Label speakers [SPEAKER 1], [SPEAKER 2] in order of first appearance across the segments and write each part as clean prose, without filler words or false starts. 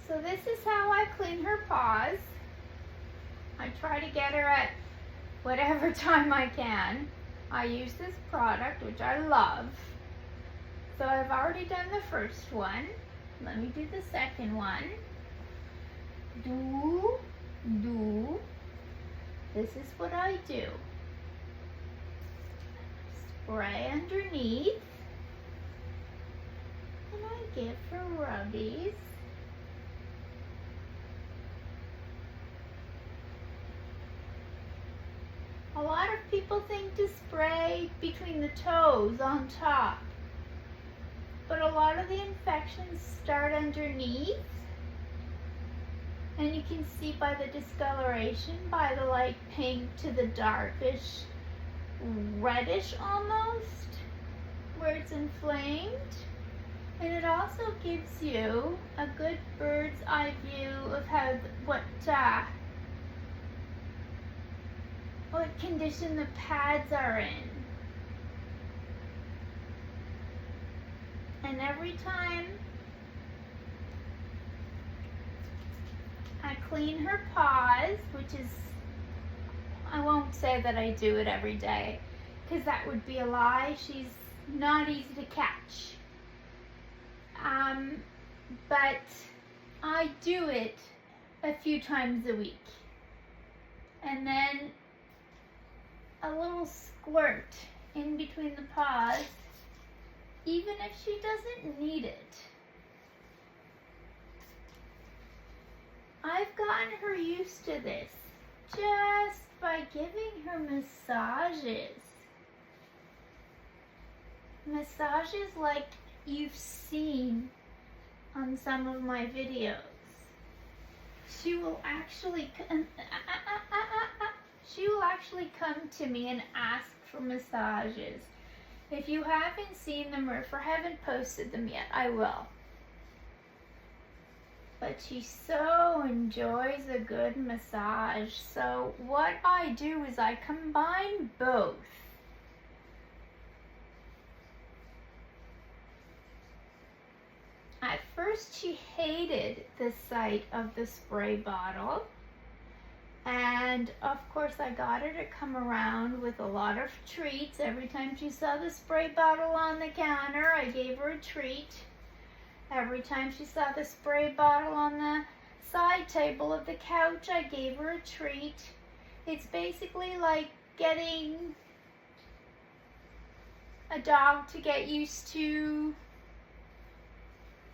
[SPEAKER 1] So this is how I clean her paws. I try to get her at whatever time I can. I use this product, which I love. So I've already done the first one. Let me do the second one. Do. This is what I do. Spray underneath. And I give her rubbies. A lot of people think to spray between the toes on top, but a lot of the infections start underneath, and you can see by the discoloration, by the light pink to the darkish reddish almost, where it's inflamed. And it also gives you a good bird's eye view of how what condition the pads are in. And every time I clean her paws, which is, I won't say that I do it every day, because that would be a lie. She's not easy to catch. But I do it a few times a week. And then a little squirt in between the paws, even if she doesn't need it. I've gotten her used to this just by giving her massages. Massages like you've seen on some of my videos. She will actually come to me and ask for massages. If you haven't seen them, or if I haven't posted them yet, I will. But she so enjoys a good massage. So what I do is I combine both. At first she hated the sight of the spray bottle, and of course I got her to come around with a lot of treats. Every time she saw the spray bottle on the counter, I gave her a treat. Every time she saw the spray bottle on the side table of the couch, I gave her a treat. It's basically like getting a dog to get used to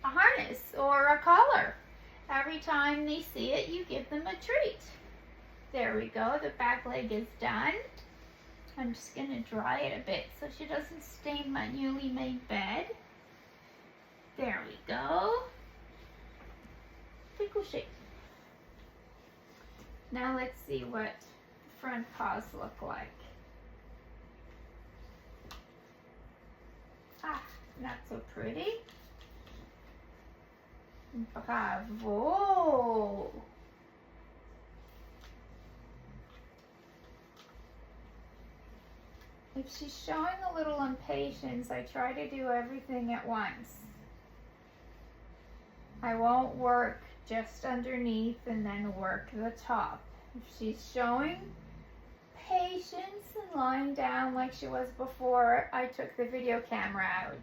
[SPEAKER 1] a harness or a collar. Every time they see it, you give them a treat. There we go, the back leg is done. I'm just gonna dry it a bit so she doesn't stain my newly made bed. There we go. Pretty cool shape. Now let's see what front paws look like. Ah, not so pretty. Bravo! If she's showing a little impatience, I try to do everything at once. I won't work just underneath and then work the top. If she's showing patience and lying down like she was before I took the video camera out,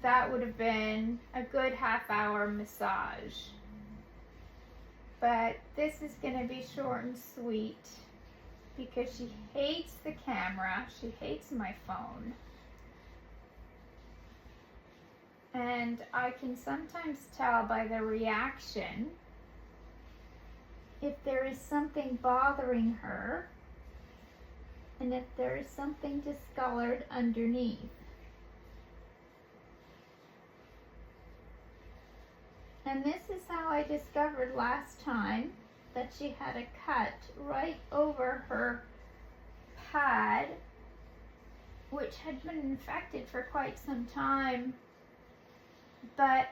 [SPEAKER 1] that would have been a good half-hour massage. But this is going to be short and sweet because she hates the camera. She hates my phone. And I can sometimes tell by the reaction if there is something bothering her and if there is something discolored underneath. And this is how I discovered last time that she had a cut right over her pad, which had been infected for quite some time, but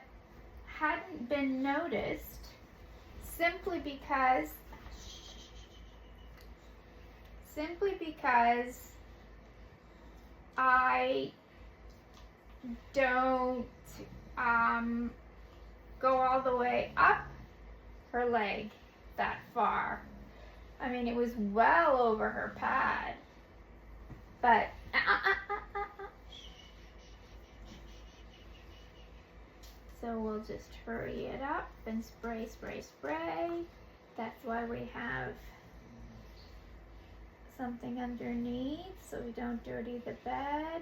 [SPEAKER 1] hadn't been noticed simply because I don't go all the way up her leg that far. I mean, it was well over her pad. But, so we'll just hurry it up and spray, spray, spray. That's why we have something underneath so we don't dirty the bed.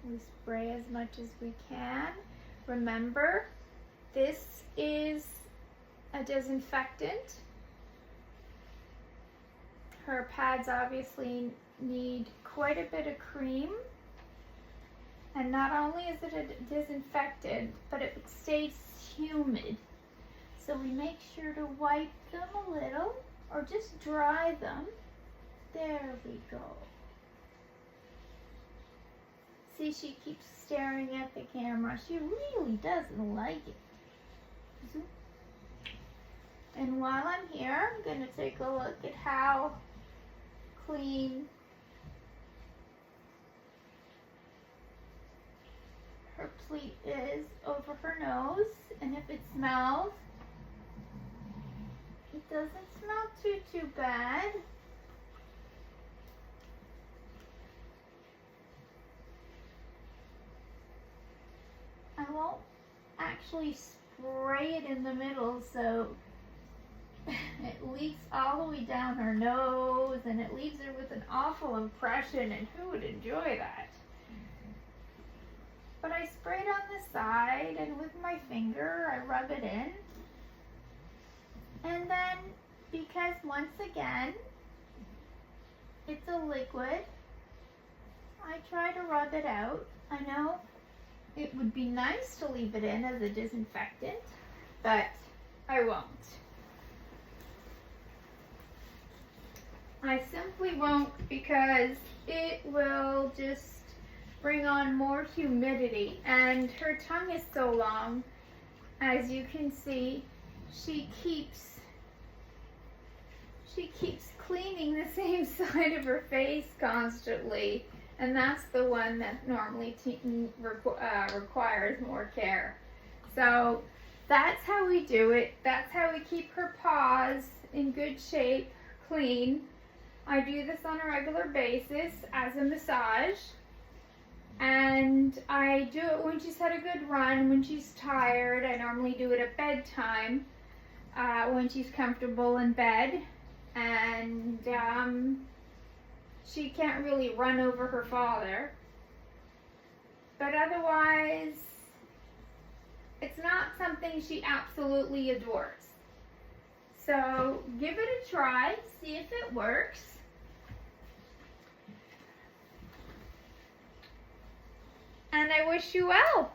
[SPEAKER 1] We spray as much as we can. Remember, this is a disinfectant. Her pads obviously need quite a bit of cream. And not only is it a disinfectant, but it stays humid. So we make sure to wipe them a little or just dry them. There we go. See, she keeps staring at the camera. She really doesn't like it. And while I'm here, I'm going to take a look at how clean her pleat is over her nose. And if it smells, it doesn't smell too bad. I won't actually spray it in the middle so it leaks all the way down her nose and it leaves her with an awful impression, and who would enjoy that? But I spray it on the side, and with my finger I rub it in. And then, because once again it's a liquid, I try to rub it out. I know it would be nice to leave it in as a disinfectant, but I won't. I simply won't, because it will just bring on more humidity. And her tongue is so long, as you can see, she keeps cleaning the same side of her face constantly. And that's the one that normally requires more care. So that's how we do it. That's how we keep her paws in good shape, clean. I do this on a regular basis as a massage. And I do it when she's had a good run, when she's tired. I normally do it at bedtime, when she's comfortable in bed. And she can't really run over her father. But otherwise, it's not something she absolutely adores. So give it a try, see if it works. And I wish you well.